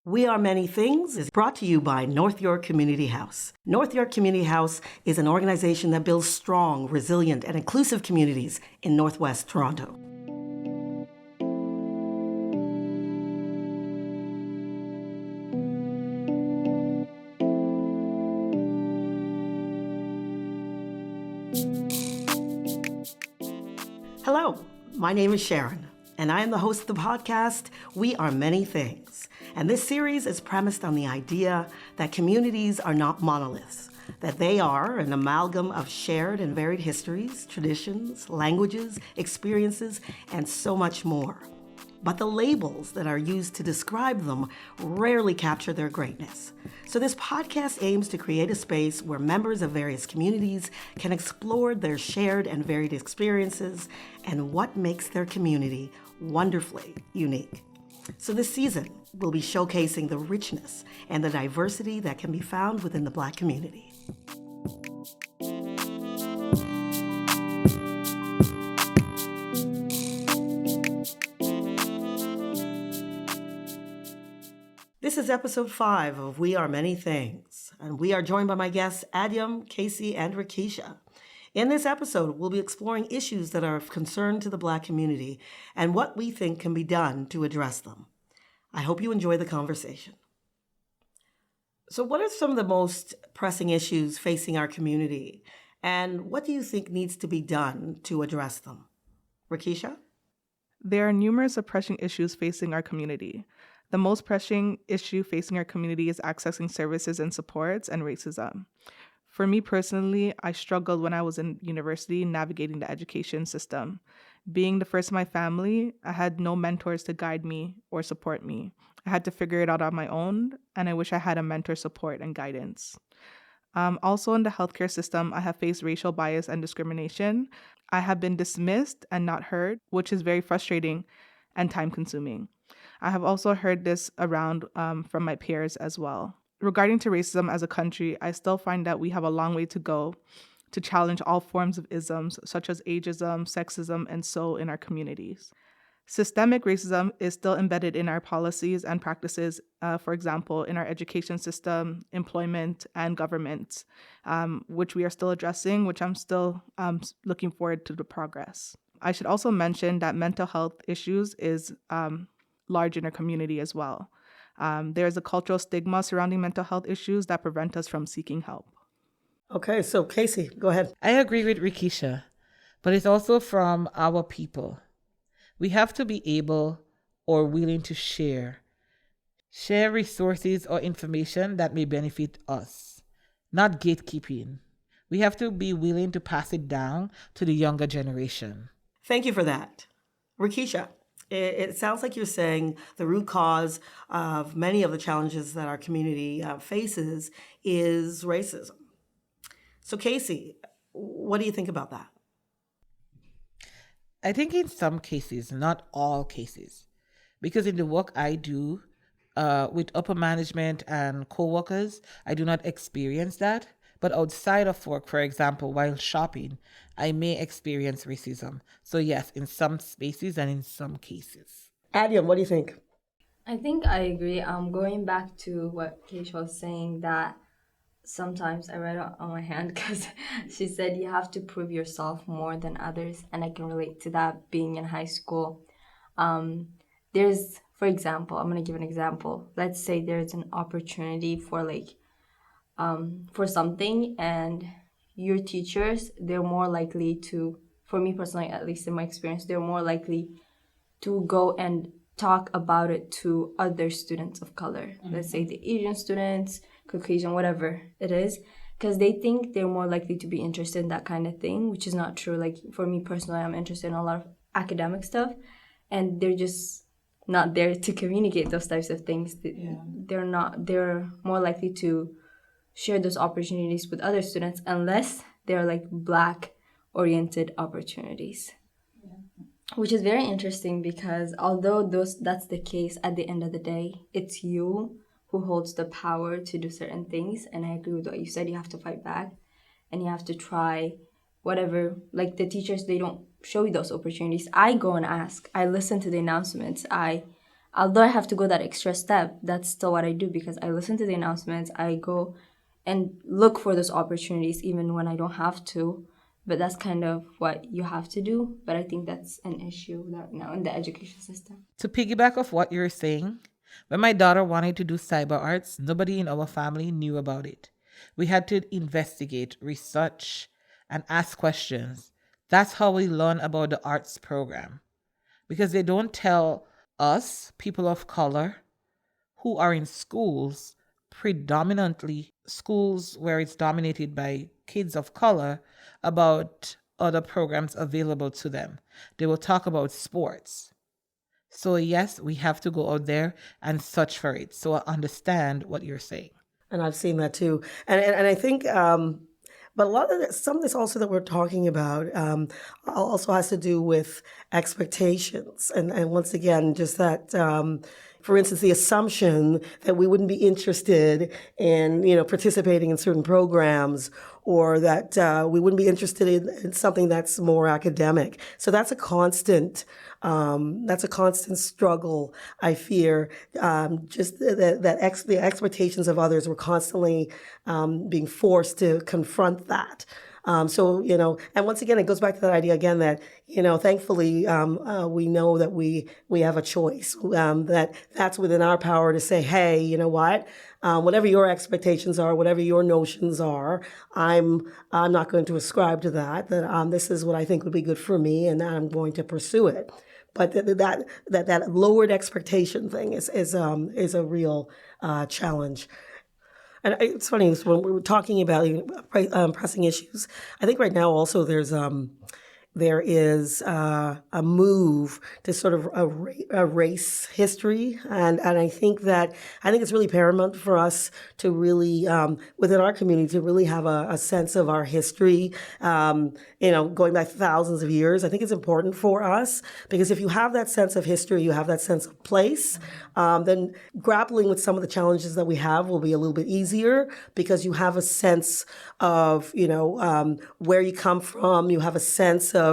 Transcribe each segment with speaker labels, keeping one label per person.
Speaker 1: We Are Many Things is brought to you by North York Community House. North York Community House is an organization that builds strong, resilient, and inclusive communities in Northwest Toronto. Hello, my name is Sharon, and I am the host of the podcast, We Are Many Things. And this series is premised on the idea that communities are not monoliths, that they are an amalgam of shared and varied histories, traditions, languages, experiences, and so much more. But the labels that are used to describe them rarely capture their greatness. So this podcast aims to create a space where members of various communities can explore their shared and varied experiences and what makes their community wonderfully unique. So this season, we'll be showcasing the richness and the diversity that can be found within the Black community. This is episode 5 of We Are Many Things, and we are joined by my guests Adyam, Casey, and Rakisha. In this episode, we'll be exploring issues that are of concern to the Black community and what we think can be done to address them. I hope you enjoy the conversation. So what are some of the most pressing issues facing our community, and what do you think needs to be done to address them? Rakisha?
Speaker 2: There are numerous pressing issues facing our community. The most pressing issue facing our community is accessing services and supports and racism. For me personally, I struggled when I was in university navigating the education system. Being the first in my family, I had no mentors to guide me or support me. I had to figure it out on my own, and I wish I had a mentor support and guidance. Also in the healthcare system, I have faced racial bias and discrimination. I have been dismissed and not heard, which is very frustrating and time-consuming. I have also heard this around from my peers as well. Regarding to racism as a country, I still find that we have a long way to go to challenge all forms of isms, such as ageism, sexism, and so in our communities. Systemic racism is still embedded in our policies and practices, for example, in our education system, employment, and government, which we are still addressing, which I'm still looking forward to the progress. I should also mention that mental health issues is large in our community as well. There's a cultural stigma surrounding mental health issues that prevent us from seeking help.
Speaker 1: Okay, so Casey, go ahead.
Speaker 3: I agree with Rakisha, but it's also from our people. We have to be able or willing to share resources or information that may benefit us, not gatekeeping. We have to be willing to pass it down to the younger generation.
Speaker 1: Thank you for that. Rakisha, it sounds like you're saying the root cause of many of the challenges that our community faces is racism. So Casey, what do you think about that?
Speaker 3: I think in some cases, not all cases, because in the work I do with upper management and co-workers, I do not experience that. But outside of work, for example, while shopping, I may experience racism. So yes, in some spaces and in some cases.
Speaker 1: Adyam, what do you think?
Speaker 4: I think I agree. Going back to what Keisha was saying, that sometimes I read it on my hand because she said you have to prove yourself more than others, and I can relate to that being in high school. There's, for example, I'm going to give an example. Let's say there's an opportunity for something, and your teachers, they're more likely to, for me personally, at least in my experience, they're more likely to go and talk about it to other students of color. Mm-hmm. Let's say the Asian students, Caucasian, whatever it is, because they think they're more likely to be interested in that kind of thing, which is not true. Like for me personally, I'm interested in a lot of academic stuff, and they're just not there to communicate those types of things. Yeah. They're more likely to share those opportunities with other students unless they're like Black oriented opportunities. Yeah. Which is very interesting because although that's the case, at the end of the day, it's you who holds the power to do certain things. And I agree with what you said. You have to fight back and you have to try whatever. Like the teachers, they don't show you those opportunities. I go and ask. I listen to the announcements. I although I have to go that extra step, that's still what I do because I listen to the announcements. I go and look for those opportunities even when I don't have to. But that's kind of what you have to do. But I think that's an issue right now in the education system.
Speaker 3: To piggyback off what you're saying, when my daughter wanted to do cyber arts, nobody in our family knew about it. We had to investigate, research, and ask questions. That's how we learn about the arts program. Because they don't tell us, people of color, who are in schools, predominantly schools where it's dominated by kids of color, about other programs available to them. They will talk about sports. So yes, we have to go out there and search for it. So I understand what you're saying.
Speaker 1: And I've seen that too. And I think, but a lot of this, some of this also that we're talking about also has to do with expectations. And once again, just that, for instance, the assumption that we wouldn't be interested in, participating in certain programs, or that we wouldn't be interested in something that's more academic. So that's a constant struggle. I fear just the expectations of others. We're constantly being forced to confront that. And once again, it goes back to that idea again that, thankfully, we know that we have a choice, that's within our power to say, hey, you know what, whatever your expectations are, whatever your notions are, I'm not going to ascribe to that this is what I think would be good for me, and I'm going to pursue it. But that lowered expectation thing is a real challenge. And it's funny, when we were talking about pressing issues, I think right now also there is a move to sort of erase history, and I think it's really paramount for us to really within our community to really have a sense of our history, going back thousands of years. I think it's important for us because if you have that sense of history, you have that sense of place, then grappling with some of the challenges that we have will be a little bit easier because you have a sense of where you come from. You have a sense of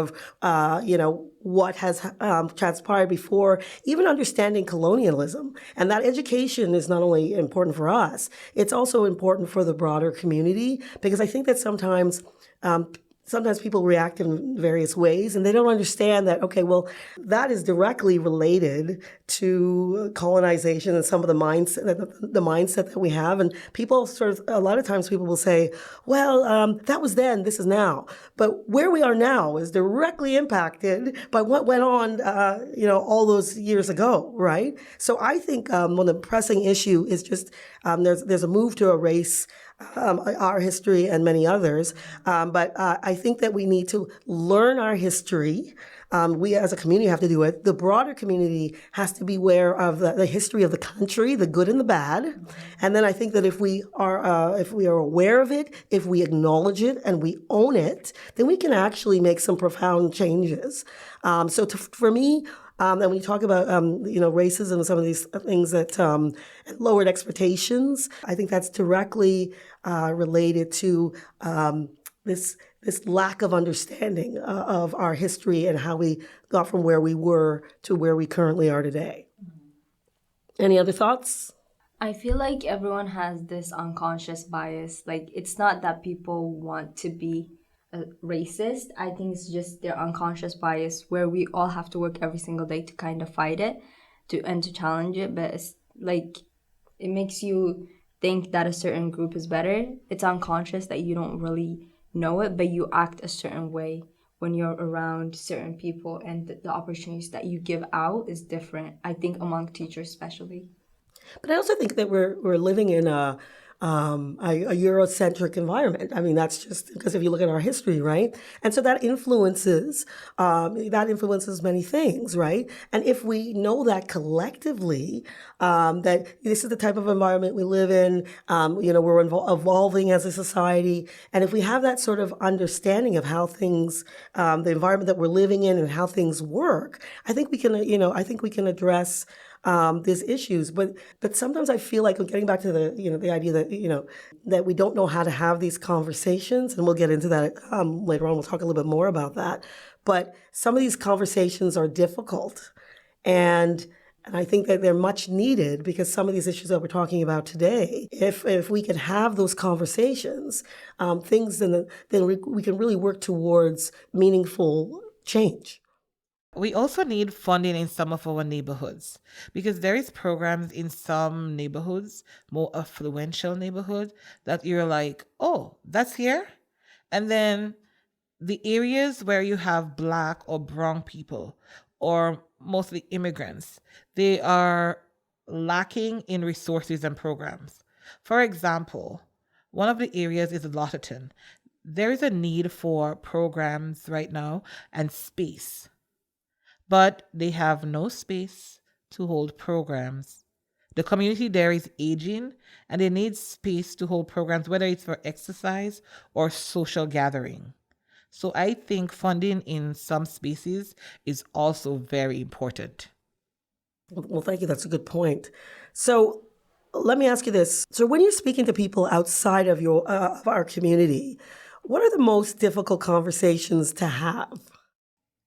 Speaker 1: what has transpired before, even understanding colonialism. And that education is not only important for us, it's also important for the broader community, because I think that sometimes people react in various ways and they don't understand that, okay, well, that is directly related to colonization and some of the mindset that we have. And people a lot of times people will say, well, that was then, this is now. But where we are now is directly impacted by what went on, all those years ago, right? So I think one of the pressing issue is just there's a move to erase our history and many others. But I think that we need to learn our history. We as a community have to do it. The broader community has to be aware of the history of the country, the good and the bad. And then I think that if we are aware of it, if we acknowledge it and we own it, then we can actually make some profound changes. For me, and when you talk about, racism and some of these things that lowered expectations, I think that's directly related to this lack of understanding of our history and how we got from where we were to where we currently are today. Any other thoughts?
Speaker 4: I feel like everyone has this unconscious bias. Like, it's not that people want to be racist. I think it's just their unconscious bias where we all have to work every single day to kind of fight it and to challenge it. But it's like, it makes you think that a certain group is better. It's unconscious that you don't really know it, but you act a certain way when you're around certain people, and the opportunities that you give out is different, I think, among teachers especially.
Speaker 1: But I also think that we're living in a Eurocentric environment. I mean, that's just because if you look at our history, right? And so that influences many things, right? And if we know that collectively, that this is the type of environment we live in, we're evolving as a society. And if we have that sort of understanding of how things, the environment that we're living in and how things work, I think we can address these issues, but sometimes I feel like we're getting back to the idea that that we don't know how to have these conversations, and we'll get into that later on. We'll talk a little bit more about that. But some of these conversations are difficult, and And I think that they're much needed because some of these issues that we're talking about today, if we can have those conversations, then we can really work towards meaningful change.
Speaker 3: We also need funding in some of our neighborhoods because there is programs in some neighborhoods, more affluential neighborhoods, that you're like, oh, that's here. And then the areas where you have Black or brown people or mostly immigrants, they are lacking in resources and programs. For example, one of the areas is Lotterton. There is a need for programs right now and space, but they have no space to hold programs. The community there is aging and they need space to hold programs, whether it's for exercise or social gathering. So I think funding in some spaces is also very important.
Speaker 1: Well, thank you. That's a good point. So let me ask you this. So when you're speaking to people outside of of our community, what are the most difficult conversations to have?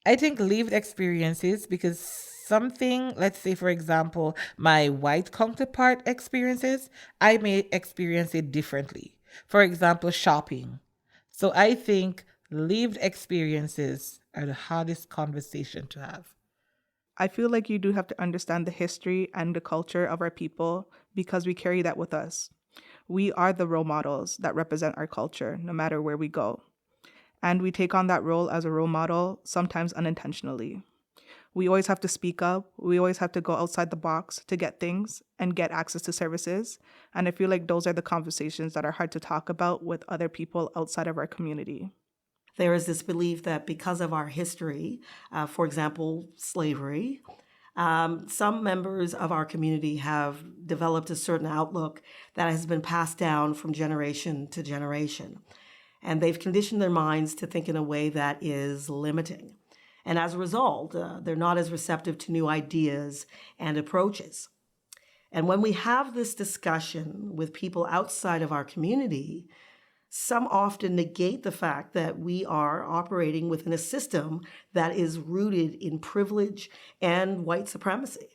Speaker 3: I think lived experiences, because something, let's say, for example, my white counterpart experiences, I may experience it differently. For example, shopping. So I think lived experiences are the hardest conversation to have.
Speaker 2: I feel like you do have to understand the history and the culture of our people because we carry that with us. We are the role models that represent our culture, no matter where we go. And we take on that role as a role model, sometimes unintentionally. We always have to speak up. We always have to go outside the box to get things and get access to services. And I feel like those are the conversations that are hard to talk about with other people outside of our community.
Speaker 1: There is this belief that because of our history, for example, slavery, some members of our community have developed a certain outlook that has been passed down from generation to generation. And they've conditioned their minds to think in a way that is limiting. And as a result, they're not as receptive to new ideas and approaches. And when we have this discussion with people outside of our community, some often negate the fact that we are operating within a system that is rooted in privilege and white supremacy.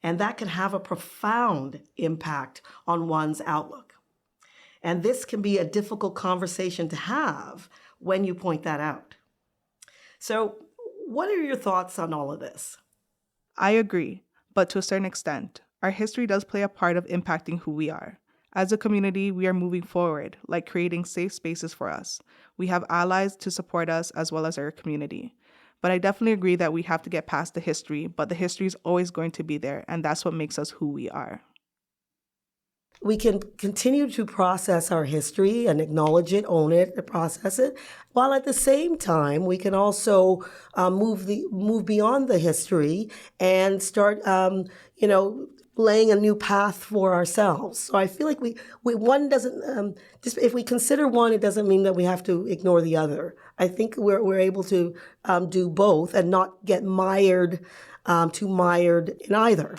Speaker 1: And that can have a profound impact on one's outlook. And this can be a difficult conversation to have when you point that out. So, what are your thoughts on all of this?
Speaker 2: I agree, but to a certain extent, our history does play a part of impacting who we are. As a community, we are moving forward, like creating safe spaces for us. We have allies to support us as well as our community. But I definitely agree that we have to get past the history, but the history is always going to be there, and that's what makes us who we are.
Speaker 1: We can continue to process our history and acknowledge it, own it, and process it, while at the same time we can also move beyond the history and start, laying a new path for ourselves. So I feel like one doesn't just if we consider one, it doesn't mean that we have to ignore the other. I think we're able to do both and not get too mired in either.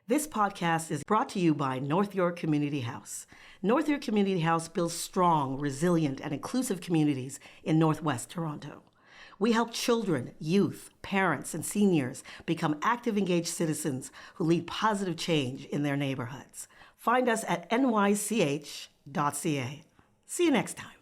Speaker 1: This podcast is brought to you by North York Community House. North York Community House builds strong, resilient, and inclusive communities in Northwest Toronto. We help children, youth, parents, and seniors become active, engaged citizens who lead positive change in their neighborhoods. Find us at nych.ca. See you next time.